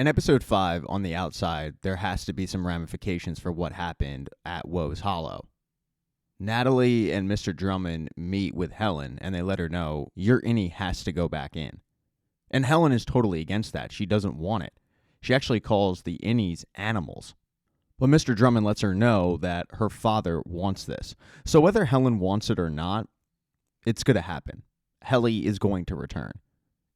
In episode 5, on the outside, there has to be some ramifications for what happened at Woe's Hollow. Natalie and Mr. Drummond meet with Helen, and they let her know, your Innie has to go back in. And Helen is totally against that. She doesn't want it. She actually calls the Innies animals. But Mr. Drummond lets her know that her father wants this. So whether Helen wants it or not, it's going to happen. Heli is going to return.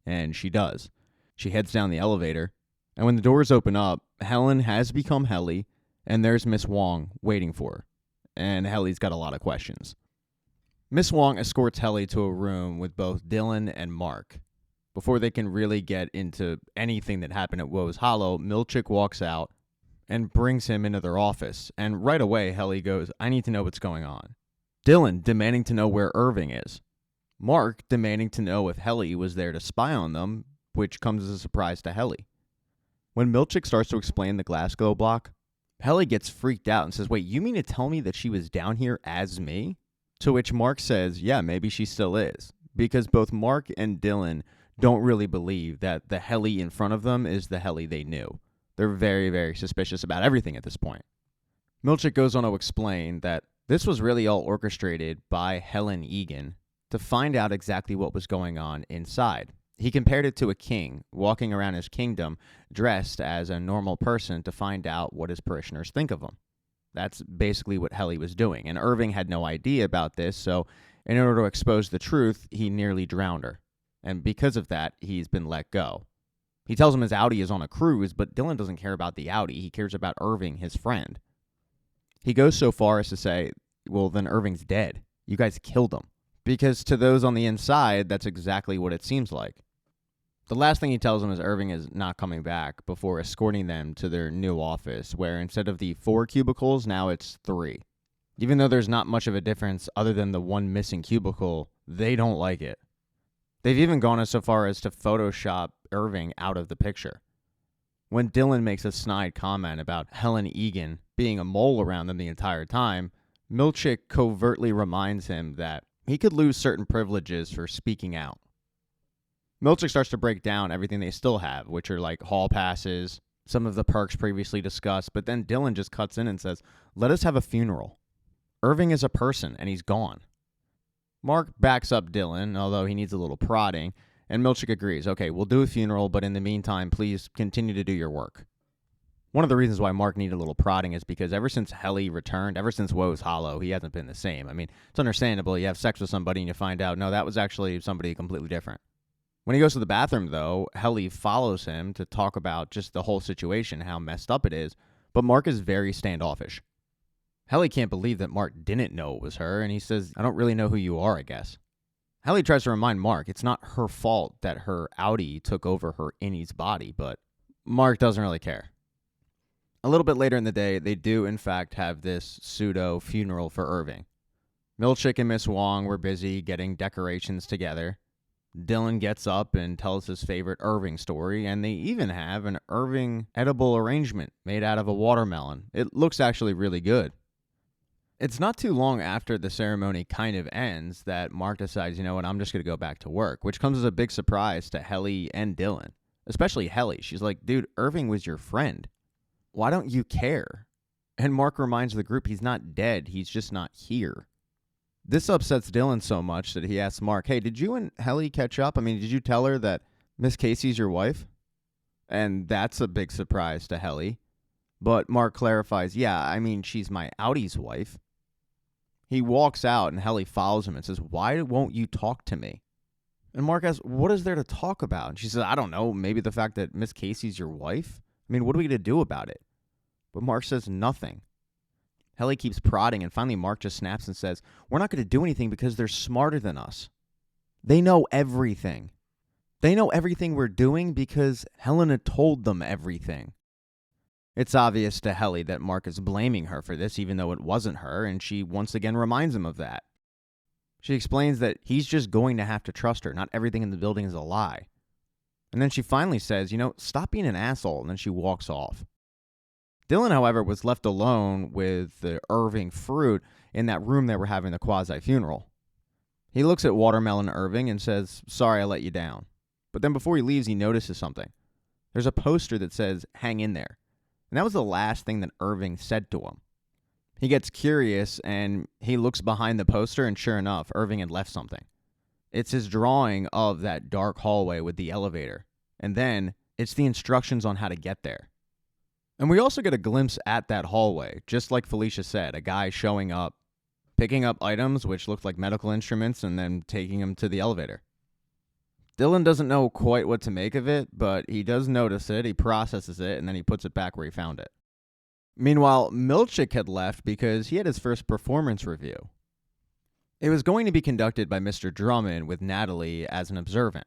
And she does. She heads down the elevator. And when the doors open up, Helen has become Heli, and there's Miss Wong waiting for her. And Heli's got a lot of questions. Miss Wong escorts Heli to a room with both Dylan and Mark. Before they can really get into anything that happened at Woe's Hollow, Milch walks out and brings him into their office. And right away, Heli goes, I need to know what's going on. Dylan demanding to know where Irving is. Mark demanding to know if Heli was there to spy on them, which comes as a surprise to Heli. When Milchick starts to explain the Glasgow block, Heli gets freaked out and says, wait, you mean to tell me that she was down here as me? To which Mark says, yeah, maybe she still is. Because both Mark and Dylan don't really believe that the Heli in front of them is the Heli they knew. They're very, very suspicious about everything at this point. Milchick goes on to explain that this was really all orchestrated by Helen Egan to find out exactly what was going on inside. He compared it to a king walking around his kingdom dressed as a normal person to find out what his parishioners think of him. That's basically what Heli was doing, and Irving had no idea about this, so in order to expose the truth, he nearly drowned her. And because of that, he's been let go. He tells him his Outie is on a cruise, but Dylan doesn't care about the Outie. He cares about Irving, his friend. He goes so far as to say, well, then Irving's dead. You guys killed him. Because to those on the inside, that's exactly what it seems like. The last thing he tells them is Irving is not coming back before escorting them to their new office, where instead of the 4 cubicles, now it's 3. Even though there's not much of a difference other than the one missing cubicle, they don't like it. They've even gone as so far as to Photoshop Irving out of the picture. When Dylan makes a snide comment about Helen Egan being a mole around them the entire time, Milchick covertly reminds him that he could lose certain privileges for speaking out. Milchick starts to break down everything they still have, which are like hall passes, some of the perks previously discussed, but then Dylan just cuts in and says, let us have a funeral. Irving is a person, and he's gone. Mark backs up Dylan, although he needs a little prodding, and Milchick agrees, okay, we'll do a funeral, but in the meantime, please continue to do your work. One of the reasons why Mark needed a little prodding is because ever since Heli returned, ever since Woe's Hollow, he hasn't been the same. I mean, it's understandable. You have sex with somebody and you find out, no, that was actually somebody completely different. When he goes to the bathroom, though, Heli follows him to talk about just the whole situation, how messed up it is, but Mark is very standoffish. Heli can't believe that Mark didn't know it was her, and he says, I don't really know who you are, I guess. Heli tries to remind Mark it's not her fault that her Outie took over her Innie's body, but Mark doesn't really care. A little bit later in the day, they do, in fact, have this pseudo-funeral for Irving. Milchick and Miss Wong were busy getting decorations together. Dylan gets up and tells his favorite Irving story, and they even have an Irving edible arrangement made out of a watermelon. It looks actually really good. It's not too long after the ceremony kind of ends that Mark decides, you know what, I'm just going to go back to work, which comes as a big surprise to Heli and Dylan, especially Heli. She's like, dude, Irving was your friend. Why don't you care? And Mark reminds the group he's not dead, he's just not here. This upsets Dylan so much that he asks Mark, hey, did you and Heli catch up? I mean, did you tell her that Miss Casey's your wife? And that's a big surprise to Heli. But Mark clarifies, yeah, I mean, she's my Outie's wife. He walks out and Heli follows him and says, why won't you talk to me? And Mark asks, what is there to talk about? And she says, I don't know, maybe the fact that Miss Casey's your wife? I mean, what are we going to do about it? But Mark says nothing. Heli keeps prodding, and finally Mark just snaps and says, we're not going to do anything because they're smarter than us. They know everything. They know everything we're doing because Helena told them everything. It's obvious to Heli that Mark is blaming her for this, even though it wasn't her, and she once again reminds him of that. She explains that he's just going to have to trust her. Not everything in the building is a lie. And then she finally says, you know, stop being an asshole, and then she walks off. Dylan, however, was left alone with the Irving fruit in that room they were having the quasi-funeral. He looks at Watermelon Irving and says, sorry I let you down. But then before he leaves, he notices something. There's a poster that says, "Hang in there." And that was the last thing that Irving said to him. He gets curious and he looks behind the poster, and sure enough, Irving had left something. It's his drawing of that dark hallway with the elevator. And then it's the instructions on how to get there. And we also get a glimpse at that hallway, just like Felicia said, a guy showing up, picking up items which looked like medical instruments, and then taking them to the elevator. Dylan doesn't know quite what to make of it, but he does notice it, he processes it, and then he puts it back where he found it. Meanwhile, Milch had left because he had his first performance review. It was going to be conducted by Mr. Drummond with Natalie as an observant.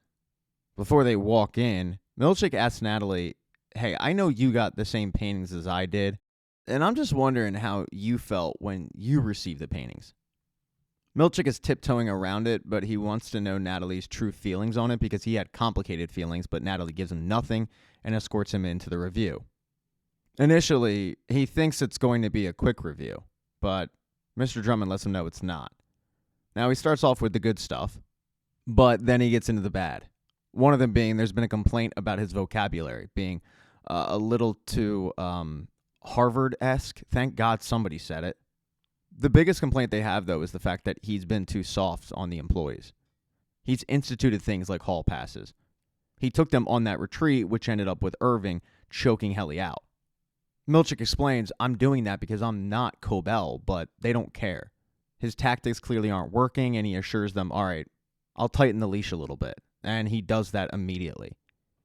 Before they walk in, Milch asks Natalie, "Hey, I know you got the same paintings as I did, and I'm just wondering how you felt when you received the paintings." Milch is tiptoeing around it, but he wants to know Natalie's true feelings on it because he had complicated feelings, but Natalie gives him nothing and escorts him into the review. Initially, he thinks it's going to be a quick review, but Mr. Drummond lets him know it's not. Now, he starts off with the good stuff, but then he gets into the bad. One of them being there's been a complaint about his vocabulary being a little too Harvard-esque. Thank God somebody said it. The biggest complaint they have, though, is the fact that he's been too soft on the employees. He's instituted things like hall passes. He took them on that retreat, which ended up with Irving choking Heli out. Milch explains, "I'm doing that because I'm not Cobell, but they don't care." His tactics clearly aren't working, and he assures them, "All right, I'll tighten the leash a little bit." And he does that immediately.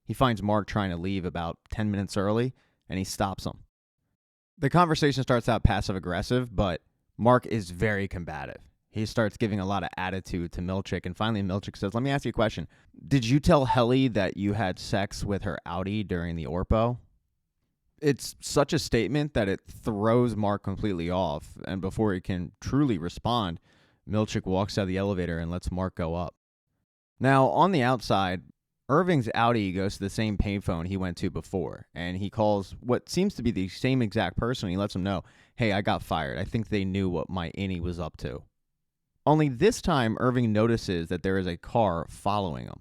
He finds Mark trying to leave about 10 minutes early, and he stops him. The conversation starts out passive-aggressive, but Mark is very combative. He starts giving a lot of attitude to Milchik, and finally Milchik says, "Let me ask you a question. Did you tell Heli that you had sex with her outie during the Orpo?" It's such a statement that it throws Mark completely off, and before he can truly respond, Milchik walks out of the elevator and lets Mark go up. Now, on the outside, Irving's outie goes to the same payphone he went to before, and he calls what seems to be the same exact person. He lets him know, "Hey, I got fired. I think they knew what my Innie was up to." Only this time, Irving notices that there is a car following him.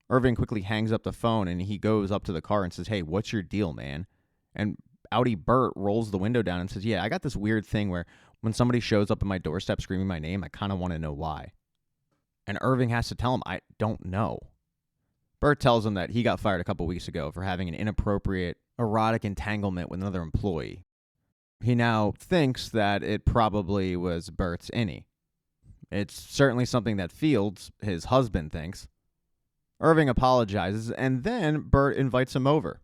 Irving quickly hangs up the phone, and he goes up to the car and says, "Hey, what's your deal, man?" And outie Bert rolls the window down and says, "Yeah, I got this weird thing where when somebody shows up at my doorstep screaming my name, I kind of want to know why." And Irving has to tell him, "I don't know." Bert tells him that he got fired a couple weeks ago for having an inappropriate, erotic entanglement with another employee. He now thinks that it probably was Bert's Innie. It's certainly something that Fields, his husband, thinks. Irving apologizes, and then Bert invites him over.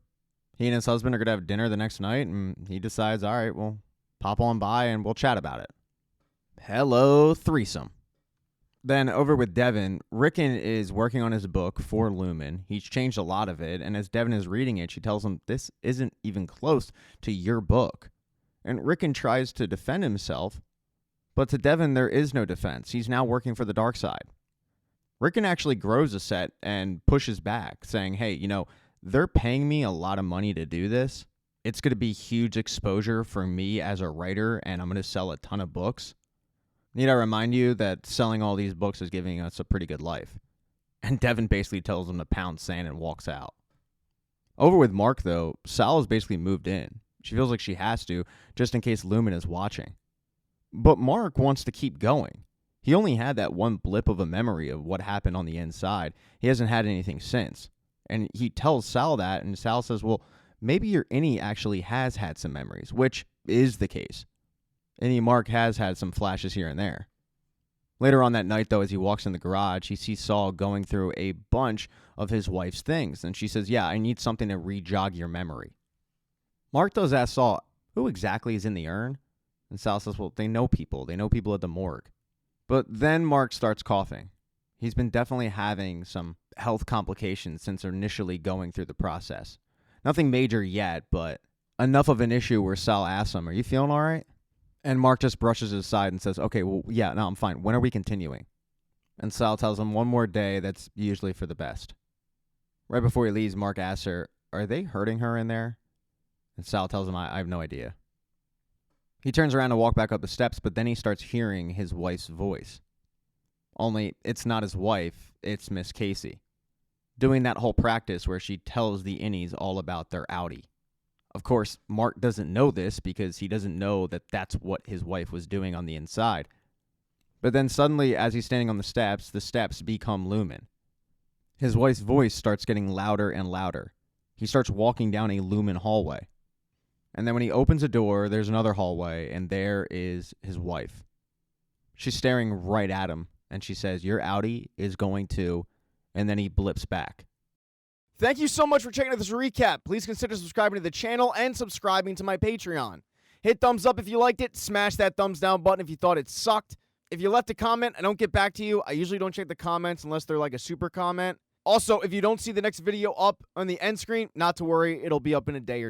He and his husband are going to have dinner the next night, and he decides, all right, well, pop on by and we'll chat about it. Hello, threesome. Then over with Devin, Ricken is working on his book for Lumon. He's changed a lot of it, and as Devin is reading it, she tells him, "This isn't even close to your book." And Ricken tries to defend himself, but to Devin, there is no defense. He's now working for the dark side. Ricken actually grows a set and pushes back, saying, "Hey, they're paying me a lot of money to do this. It's going to be huge exposure for me as a writer, and I'm going to sell a ton of books. Need I remind you that selling all these books is giving us a pretty good life." And Devin basically tells him to pound sand and walks out. Over with Mark, though, Sal has basically moved in. She feels like she has to, just in case Lumon is watching. But Mark wants to keep going. He only had that one blip of a memory of what happened on the inside. He hasn't had anything since. And he tells Sal that, and Sal says, "Well, maybe your Innie actually has had some memories," which is the case. Innie Mark has had some flashes here and there. Later on that night, though, as he walks in the garage, he sees Saul going through a bunch of his wife's things. And she says, "Yeah, I need something to re-jog your memory." Mark does ask Saul, "Who exactly is in the urn?" And Sal says, "Well, they know people. They know people at the morgue." But then Mark starts coughing. He's been definitely having some health complications since initially going through the process. Nothing major yet, but enough of an issue where Sal asks him, "Are you feeling all right?" And Mark just brushes it aside and says, "Okay, well, yeah, no, I'm fine. When are we continuing?" And Sal tells him one more day, that's usually for the best. Right before he leaves, Mark asks her, "Are they hurting her in there?" And Sal tells him, I have no idea. He turns around to walk back up the steps, but then he starts hearing his wife's voice. Only it's not his wife, it's Miss Casey. doing that whole practice where she tells the Innies all about their outie. Of course, Mark doesn't know this because he doesn't know that that's what his wife was doing on the inside. But then suddenly, as he's standing on the steps become Lumon. His wife's voice starts getting louder and louder. He starts walking down a Lumon hallway. And then when he opens a door, there's another hallway, and there is his wife. She's staring right at him, and she says, "Your outie is going to," and then he blips back. Thank you so much for checking out this recap. Please consider subscribing to the channel and subscribing to my Patreon. Hit thumbs up if you liked it. Smash that thumbs down button if you thought it sucked. If you left a comment, I don't get back to you. I usually don't check the comments unless they're like a super comment. Also, if you don't see the next video up on the end screen, not to worry. It'll be up in a day or two.